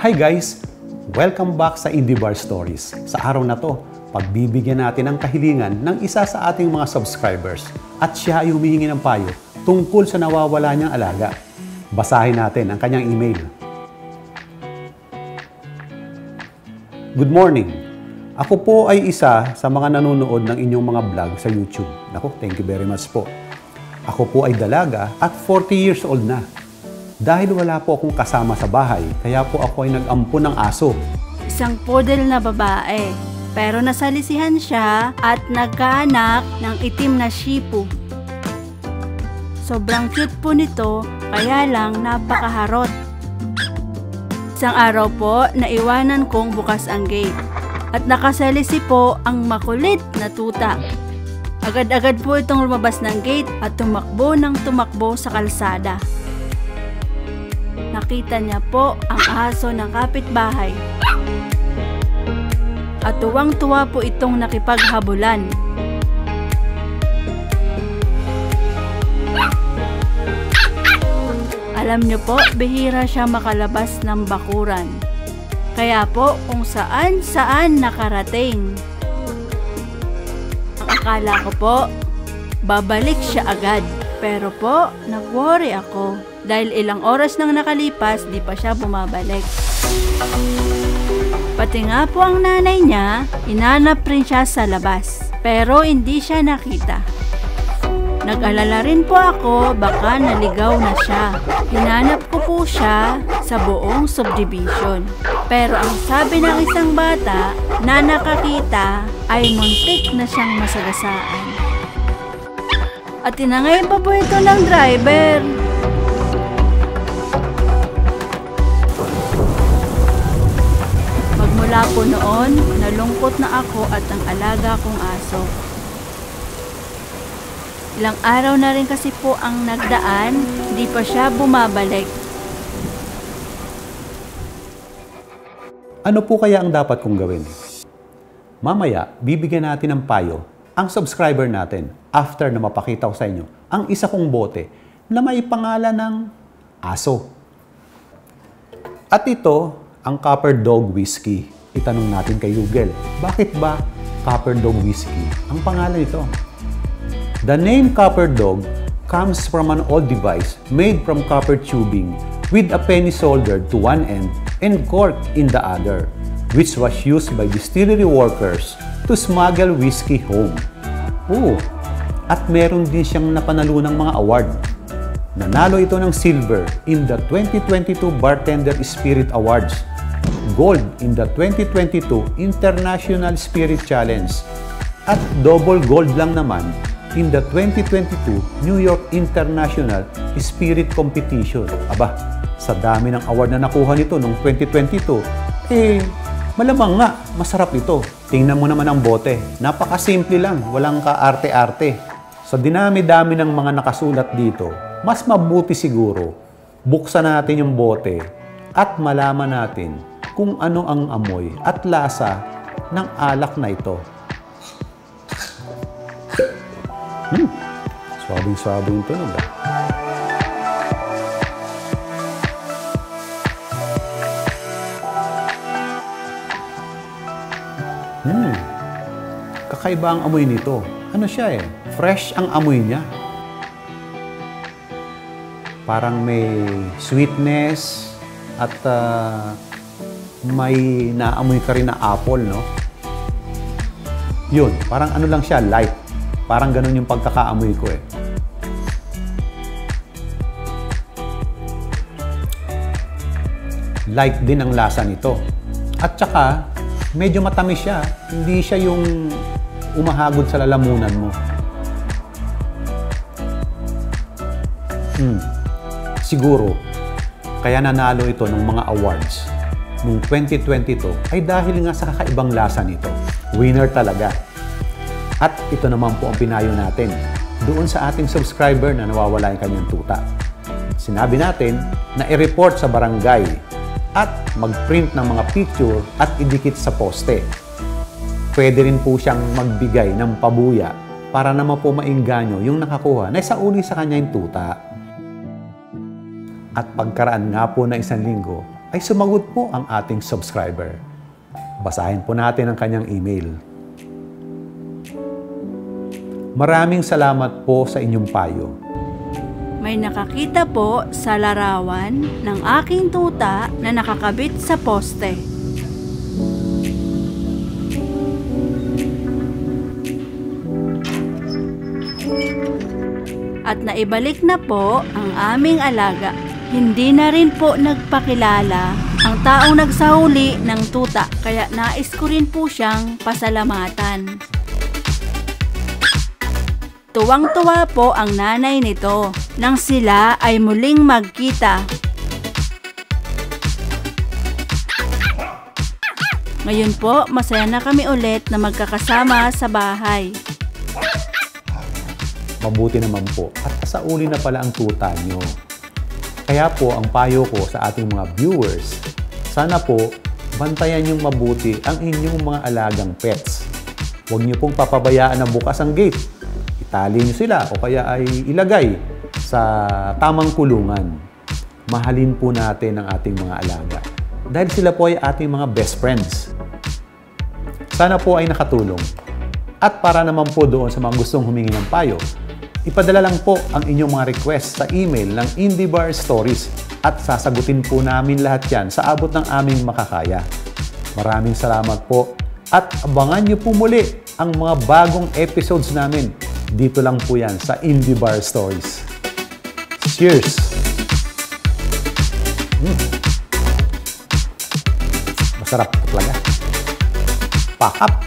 Hi guys! Welcome back sa Indie Bar Stories. Sa araw na to, pagbibigyan natin ang kahilingan ng isa sa ating mga subscribers at siya ay humihingi ng payo tungkol sa nawawala niyang alaga. Basahin natin ang kanyang email. Good morning! Ako po ay isa sa mga nanonood ng inyong mga vlog sa YouTube. Naku, thank you very much po. Ako po ay dalaga at 40 years old na. Dahil wala po akong kasama sa bahay, kaya po ako ay nag-ampon ng aso. Isang poodle na babae, pero nasalisihan siya at nagkaanak ng itim na Shih Tzu. Sobrang cute po nito, kaya lang napakaharot. Isang araw po, naiwanan kong bukas ang gate at nakasalisi po ang makulit na tuta. Agad-agad po itong lumabas ng gate at tumakbo ng tumakbo sa kalsada. Nakita niya po ang aso ng kapitbahay. At tuwang-tuwa po itong nakipaghabulan. Alam niyo po, bihira siya makalabas ng bakuran. Kaya po kung saan-saan nakarating. Ang akala ko po, babalik siya agad. Pero po, nag-worry ako. Dahil ilang oras nang nakalipas, di pa siya bumabalik. Pati nga po ang nanay niya, inanap rin siya sa labas. Pero hindi siya nakita. Nag-alala rin po ako, baka naligaw na siya. Hinanap ko po siya sa buong subdivision. Pero ang sabi ng isang bata na nakakita ay muntik na siyang masagasaan. At tinangay pa po ito ng driver. Magmula po noon, nalungkot na ako at ang alaga kong aso. Ilang araw na rin kasi po ang nagdaan, di pa siya bumabalik. Ano po kaya ang dapat kong gawin? Mamaya, bibigyan natin ng payo ang subscriber natin after na mapakita ko sa inyo ang isa kong bote na may pangalan ng aso. At ito, ang Copper Dog Whiskey. Itanong natin kay Google, bakit ba Copper Dog Whiskey ang pangalan nito? The name Copper Dog comes from an old device made from copper tubing with a penny soldered to one end and cork in the other, which was used by distillery workers to smuggle whiskey home. At meron din siyang napanalo ng mga award. Nanalo ito ng silver in the 2022 Bartender Spirit Awards, gold in the 2022 International Spirit Challenge, at double gold lang naman in the 2022 New York International Spirit Competition. Aba, sa dami ng award na nakuha nito noong 2022, malamang nga, masarap ito. Tingnan mo naman ang bote. Napakasimple lang, walang kaarte-arte. Sa dinami-dami ng mga nakasulat dito, mas mabuti siguro, buksan natin yung bote at malaman natin kung ano ang amoy at lasa ng alak na ito. Swabing-swabing tunog ah. Kakaiba ang amoy nito. Ano siya eh? Fresh ang amoy niya. Parang may sweetness at may naamoy ka rin na apple, no? Yun, parang ano lang siya, light. Parang ganun yung pagkakaamoy ko eh. Light din ang lasa nito. At saka, medyo matamis siya. Hindi siya yung umahagod sa lalamunan mo. Siguro, kaya nanalo ito ng mga awards noong 2022 ay dahil nga sa kakaibang lasa nito. Winner talaga. At ito naman po ang pinayo natin doon sa ating subscriber na nawawala yung kanyang tuta. Sinabi natin na i-report sa barangay at mag-print ng mga picture at idikit sa poste. Pwede rin po siyang magbigay ng pabuya para naman po maingganyo yung nakakuha na isauli sa kanya yung tuta. At pagkaraan nga po na 1 linggo, ay sumagot po ang ating subscriber. Basahin po natin ang kanyang email. Maraming salamat po sa inyong payo. May nakakita po sa larawan ng aking tuta na nakakabit sa poste. At naibalik na po ang aming alaga. Hindi na rin po nagpakilala ang taong nagsahuli ng tuta, kaya nais ko rin po siyang pasalamatan. Tuwang-tuwa po ang nanay nito nang sila ay muling magkita. Ngayon po, masaya na kami ulit na magkakasama sa bahay. Mabuti naman po at kasauli na pala ang tuta nyo. Kaya po ang payo ko sa ating mga viewers, sana po bantayan yung mabuti ang inyong mga alagang pets. Huwag nyo pong papabayaan na bukas ang gate. Itali nyo sila o kaya ay ilagay sa tamang kulungan. Mahalin po natin ang ating mga alaga dahil sila po ay ating mga best friends. Sana po ay nakatulong. At para naman po doon sa mga gustong humingi ng payo, ipadala lang po ang inyong mga request sa email ng Indie Bar Stories at sasagutin po namin lahat yan sa abot ng aming makakaya. Maraming salamat po at abangan nyo po muli ang mga bagong episodes namin. Dito lang po yan sa Indie Bar Stories. Cheers! Masarap po talaga. Pack up!